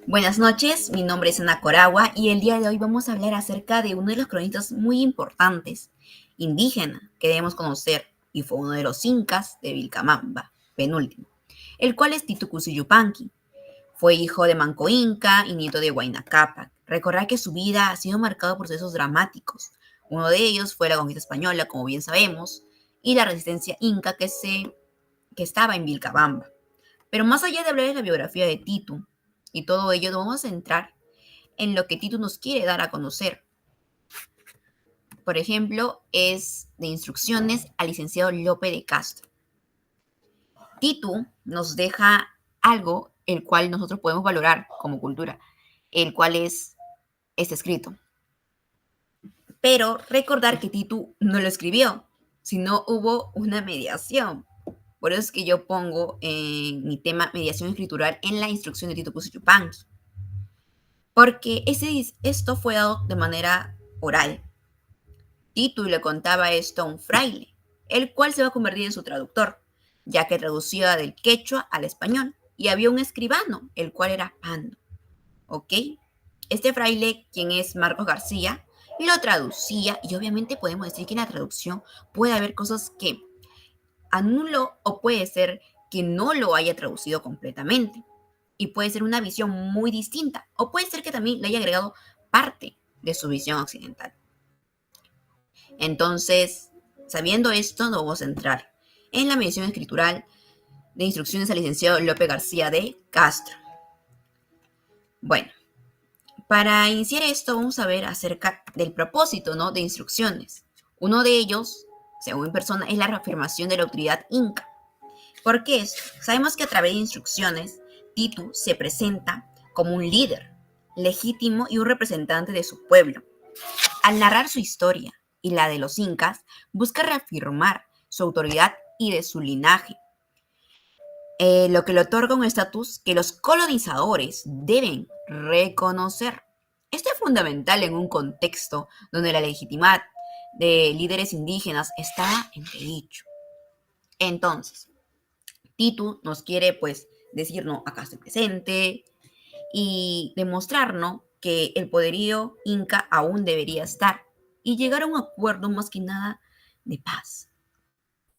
Buenas noches, mi nombre es Ana Coragua y el día de hoy vamos a hablar acerca de uno de los cronistas muy importantes, indígena, que debemos conocer, y fue uno de los incas de Vilcabamba, penúltimo, el cual es Titu Cusi Yupanqui. Fue hijo de Manco Inca y nieto de Huayna Cápac. Recordar que su vida ha sido marcada por procesos dramáticos. Uno de ellos fue la conquista española, como bien sabemos, y la resistencia inca que estaba en Vilcabamba. Pero más allá de hablar de la biografía de Titu y todo ello, nos vamos a centrar en lo que Titu nos quiere dar a conocer. Por ejemplo, es de instrucciones al licenciado Lope de Castro. Titu nos deja algo el cual nosotros podemos valorar como cultura, el cual es este escrito. Pero recordar que Titu no lo escribió, sino hubo una mediación. Por eso es que yo pongo en mi tema mediación escritural en la instrucción de Titu Cusi Yupanqui. Porque esto fue dado de manera oral. Titu le contaba esto a un fraile, el cual se va a convertir en su traductor, ya que traducía del quechua al español, y había un escribano, el cual era Pando. ¿Ok? Este fraile, quien es Marcos García, lo traducía, y obviamente podemos decir que en la traducción puede haber cosas que anuló o puede ser que no lo haya traducido completamente. Y puede ser una visión muy distinta, o puede ser que también le haya agregado parte de su visión occidental. Entonces, sabiendo esto, nos vamos a entrar en la mediación escritural de instrucciones al licenciado Lope García de Castro. Bueno, para iniciar esto, vamos a ver acerca del propósito, ¿no?, de instrucciones. Uno de ellos, según mi persona, es la reafirmación de la autoridad inca. ¿Por qué esto? Sabemos que a través de instrucciones, Titu se presenta como un líder legítimo y un representante de su pueblo. Al narrar su historia y la de los incas, busca reafirmar su autoridad y de su linaje, lo que le otorga un estatus que los colonizadores deben reconocer. Esto es fundamental en un contexto donde la legitimidad de líderes indígenas está entredicho. Entonces, Titu nos quiere pues decirnos, acá estoy presente, y demostrarnos que el poderío inca aún debería estar y llegar a un acuerdo más que nada de paz.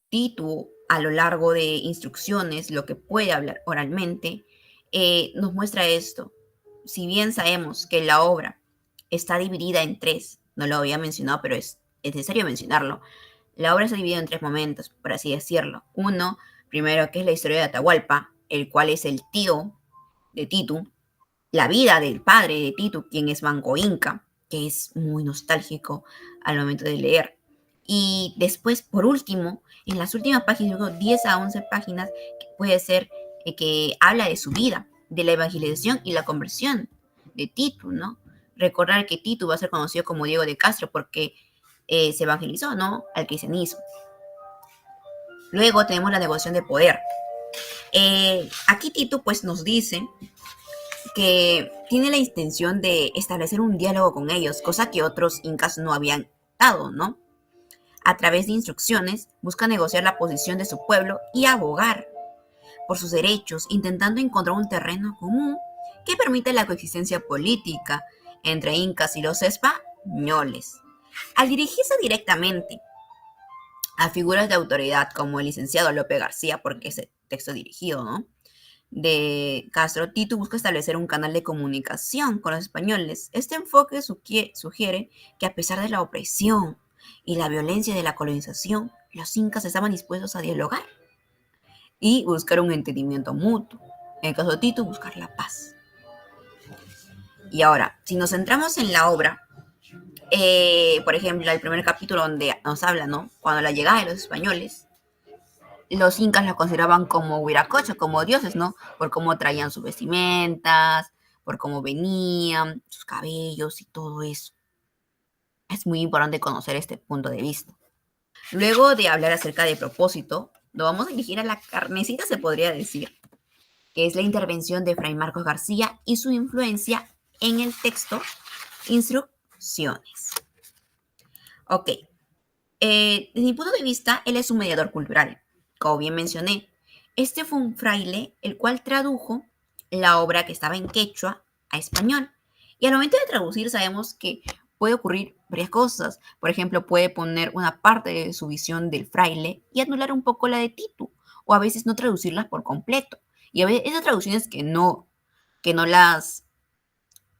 Titu, a lo largo de instrucciones, lo que puede hablar oralmente, nos muestra esto. Si bien sabemos que la obra está dividida en tres, no lo había mencionado, pero es necesario mencionarlo. La obra está dividida en tres momentos, por así decirlo. Uno, primero, que es la historia de Atahualpa, el cual es el tío de Titu, la vida del padre de Titu, quien es Manco Inca, que es muy nostálgico al momento de leer. Y después, por último, en las últimas páginas, luego 10 a 11 páginas, que puede ser que habla de su vida, de la evangelización y la conversión de Titu, ¿no? Recordar que Titu va a ser conocido como Diego de Castro porque se evangelizó, ¿no?, al cristianismo. Luego tenemos la negociación de poder. Aquí Titu pues nos dice que tiene la intención de establecer un diálogo con ellos, cosa que otros incas no habían dado, ¿no? A través de instrucciones, busca negociar la posición de su pueblo y abogar por sus derechos, intentando encontrar un terreno común que permita la coexistencia política entre incas y los españoles. Al dirigirse directamente a figuras de autoridad como el licenciado Lope García, porque es el texto dirigido, ¿no?, de Castro, Titu busca establecer un canal de comunicación con los españoles. Este enfoque sugiere que a pesar de la opresión y la violencia de la colonización, los incas estaban dispuestos a dialogar y buscar un entendimiento mutuo. En el caso de Titu, buscar la paz. Y ahora, si nos centramos en la obra, por ejemplo, el primer capítulo donde nos habla, ¿no?, cuando la llegada de los españoles, los incas los consideraban como huiracocha, como dioses, ¿no? Por cómo traían sus vestimentas, por cómo venían, sus cabellos y todo eso. Es muy importante conocer este punto de vista. Luego de hablar acerca del propósito, nos vamos a dirigir a la carnecita, se podría decir, que es la intervención de Fray Marcos García y su influencia en el texto Instrucciones. Ok, desde mi punto de vista, él es un mediador cultural. Como bien mencioné, este fue un fraile el cual tradujo la obra que estaba en quechua a español. Y al momento de traducir sabemos que puede ocurrir varias cosas. Por ejemplo, puede poner una parte de su visión del fraile y anular un poco la de Titu, o a veces no traducirlas por completo. Y a veces esas traducciones que no las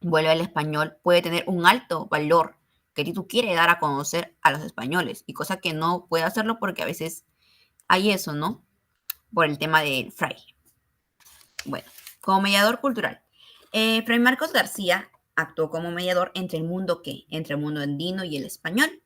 vuelve al español puede tener un alto valor que Titu quiere dar a conocer a los españoles, y cosa que no puede hacerlo porque a veces hay eso, ¿no? Por el tema del fraile. Bueno, como mediador cultural. Fray Marcos García actuó como mediador entre el mundo andino y el español.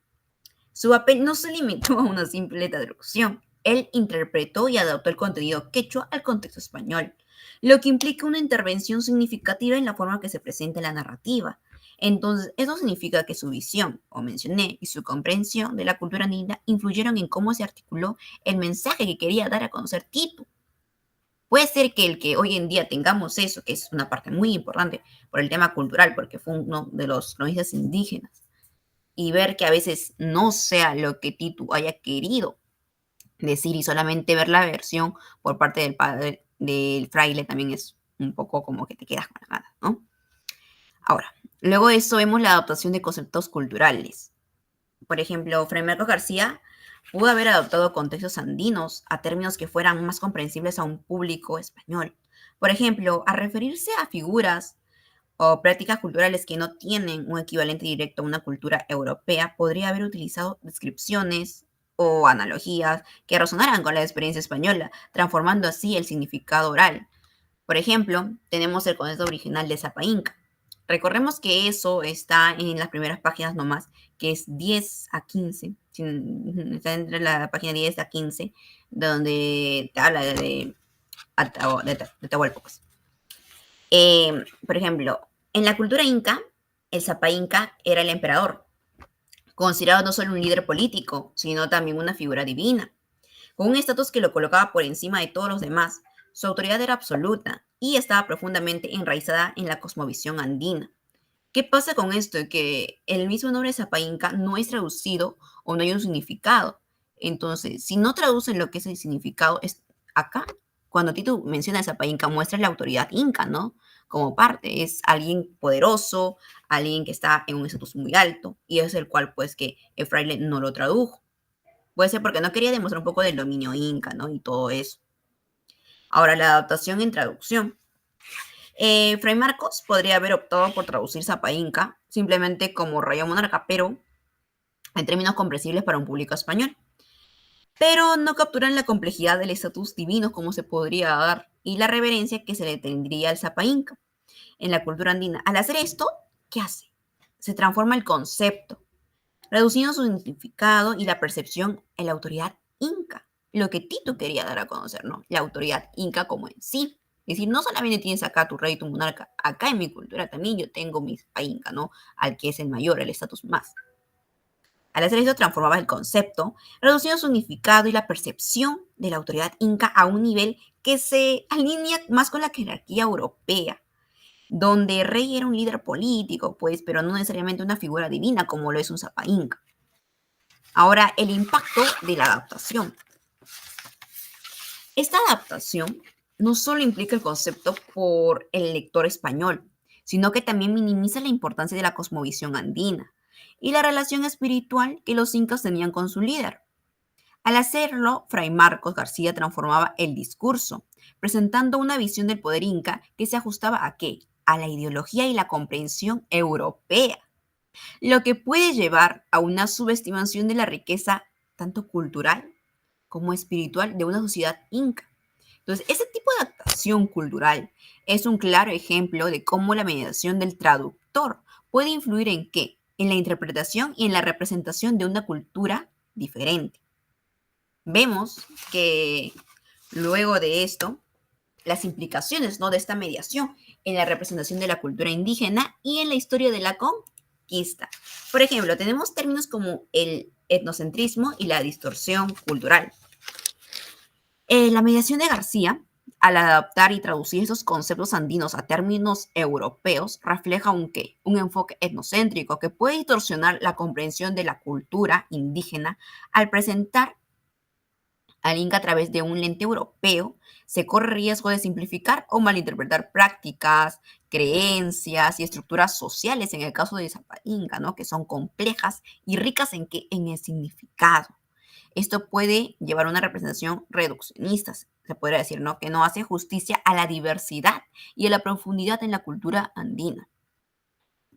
Su papel no se limitó a una simple traducción. Él interpretó y adaptó el contenido quechua al contexto español, lo que implica una intervención significativa en la forma que se presenta la narrativa. Entonces, eso significa que su visión, como mencioné, y su comprensión de la cultura andina influyeron en cómo se articuló el mensaje que quería dar a conocer Tito. Puede ser que el que hoy en día tengamos eso, que es una parte muy importante por el tema cultural, porque fue uno de los cronistas indígenas, y ver que a veces no sea lo que Titu haya querido decir y solamente ver la versión por parte del padre del fraile también es un poco como que te quedas con la gana, ¿no? Ahora, luego de eso vemos la adaptación de conceptos culturales. Por ejemplo, Fray Marcos García pudo haber adoptado contextos andinos a términos que fueran más comprensibles a un público español. Por ejemplo, a referirse a figuras o prácticas culturales que no tienen un equivalente directo a una cultura europea, podría haber utilizado descripciones o analogías que resonaran con la experiencia española, transformando así el significado oral. Por ejemplo, tenemos el concepto original de Zapa Inca. Recordemos que eso está en las primeras páginas nomás, que es 10 a 15. Está entre la página 10 a 15, donde te habla de Atahualpa. Por ejemplo, en la cultura inca, el Zapa Inca era el emperador, considerado no solo un líder político, sino también una figura divina, con un estatus que lo colocaba por encima de todos los demás. Su autoridad era absoluta y estaba profundamente enraizada en la cosmovisión andina. ¿Qué pasa con esto? Que el mismo nombre Zapa Inca no es traducido o no hay un significado. Entonces, si no traducen lo que es el significado, es acá, cuando Tito menciona a Zapa Inca, muestra la autoridad inca, ¿no? Como parte, es alguien poderoso, alguien que está en un estatus muy alto, y es el cual, pues, que el fraile no lo tradujo. Puede ser porque no quería demostrar un poco del dominio inca, ¿no? Y todo eso. Ahora, la adaptación en traducción. Fray Marcos podría haber optado por traducir Zapa Inca simplemente como Rayo Monarca, pero en términos comprensibles para un público español. Pero no capturan la complejidad del estatus divino como se podría dar y la reverencia que se le tendría al Zapa Inca en la cultura andina. Al hacer esto, ¿qué hace? Se transforma el concepto, reduciendo su significado y la percepción en la autoridad inca, lo que Tito quería dar a conocer, ¿no? La autoridad inca como en sí. Es decir, no solamente tienes acá tu rey y tu monarca, acá en mi cultura también yo tengo mi inca, ¿no? Al que es el mayor, el estatus más. Al hacer esto transformaba el concepto, reduciendo su significado y la percepción de la autoridad inca a un nivel que se alinea más con la jerarquía europea, donde el rey era un líder político, pues, pero no necesariamente una figura divina como lo es un Zapa Inca. Ahora, el impacto de la adaptación. Esta adaptación no solo implica el concepto por el lector español, sino que también minimiza la importancia de la cosmovisión andina y la relación espiritual que los incas tenían con su líder. Al hacerlo, Fray Marcos García transformaba el discurso, presentando una visión del poder inca que se ajustaba ¿a qué? A la ideología y la comprensión europea, lo que puede llevar a una subestimación de la riqueza tanto cultural como espiritual de una sociedad inca. Entonces, ese tipo de adaptación cultural es un claro ejemplo de cómo la mediación del traductor puede influir en qué, en la interpretación y en la representación de una cultura diferente. Vemos que luego de esto, las implicaciones, ¿no?, de esta mediación en la representación de la cultura indígena y en la historia de la conquista. Por ejemplo, tenemos términos como el etnocentrismo y la distorsión cultural. La mediación de García, al adaptar y traducir esos conceptos andinos a términos europeos, refleja un qué, un enfoque etnocéntrico que puede distorsionar la comprensión de la cultura indígena al presentar al Inca a través de un lente europeo. Se corre riesgo de simplificar o malinterpretar prácticas creencias y estructuras sociales, en el caso de Zapallinga, ¿no? Que son complejas y ricas en el significado. Esto puede llevar a una representación reduccionista, se podría decir, ¿no? Que no hace justicia a la diversidad y a la profundidad en la cultura andina.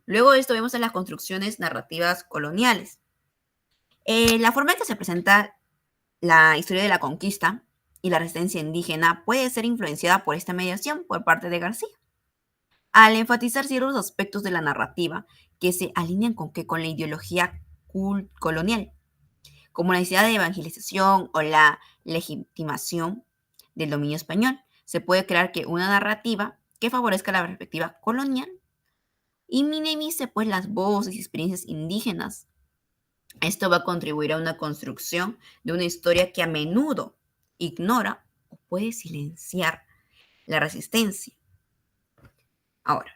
Luego de esto vemos en las construcciones narrativas coloniales. La forma en que se presenta la historia de la conquista y la resistencia indígena puede ser influenciada por esta mediación por parte de García, al enfatizar ciertos aspectos de la narrativa que se alinean con la ideología colonial, como la necesidad de evangelización o la legitimación del dominio español. Se puede crear que una narrativa que favorezca la perspectiva colonial y minimice pues las voces y experiencias indígenas. Esto va a contribuir a una construcción de una historia que a menudo ignora o puede silenciar la resistencia. Ahora,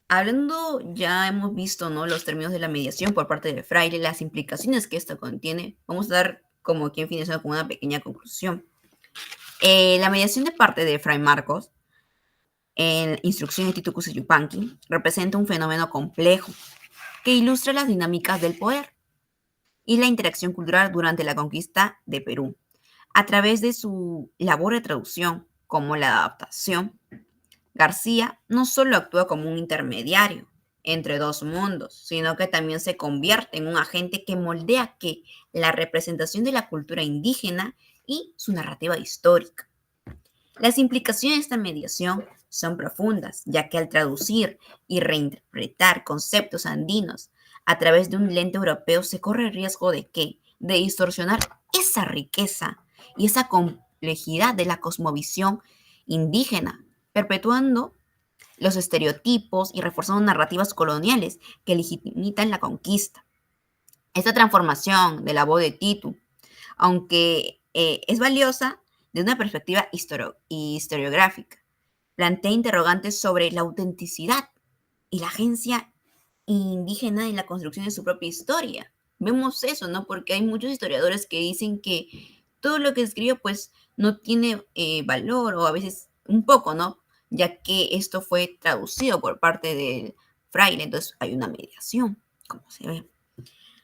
hablando, ya hemos visto, ¿no?, los términos de la mediación por parte del fraile, las implicaciones que esto contiene. Vamos a dar como quien finaliza con una pequeña conclusión. La mediación de parte de Fray Marcos en Instrucción de Tito Cusi Yupanqui representa un fenómeno complejo que ilustra las dinámicas del poder y la interacción cultural durante la conquista de Perú. A través de su labor de traducción, como la adaptación, García no solo actúa como un intermediario entre dos mundos, sino que también se convierte en un agente que moldea la representación de la cultura indígena y su narrativa histórica. Las implicaciones de esta mediación son profundas, ya que al traducir y reinterpretar conceptos andinos a través de un lente europeo se corre el riesgo de distorsionar esa riqueza y esa complejidad de la cosmovisión indígena, perpetuando los estereotipos y reforzando narrativas coloniales que legitimitan la conquista. Esta transformación de la voz de Titu, aunque es valiosa desde una perspectiva historiográfica, plantea interrogantes sobre la autenticidad y la agencia indígena en la construcción de su propia historia. Vemos eso, ¿no? Porque hay muchos historiadores que dicen que todo lo que escribió pues no tiene valor o a veces un poco, ¿no? Ya que esto fue traducido por parte del fraile, entonces hay una mediación, como se ve.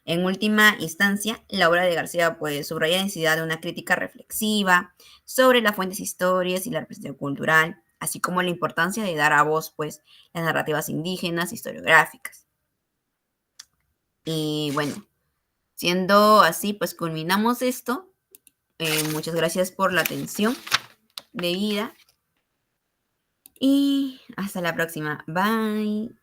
En última instancia, la obra de García pues, subraya la necesidad de una crítica reflexiva sobre las fuentes historias y la representación cultural, así como la importancia de dar a voz pues, las narrativas indígenas historiográficas. Y bueno, siendo así, pues culminamos esto. Muchas gracias por la atención debida y hasta la próxima. Bye.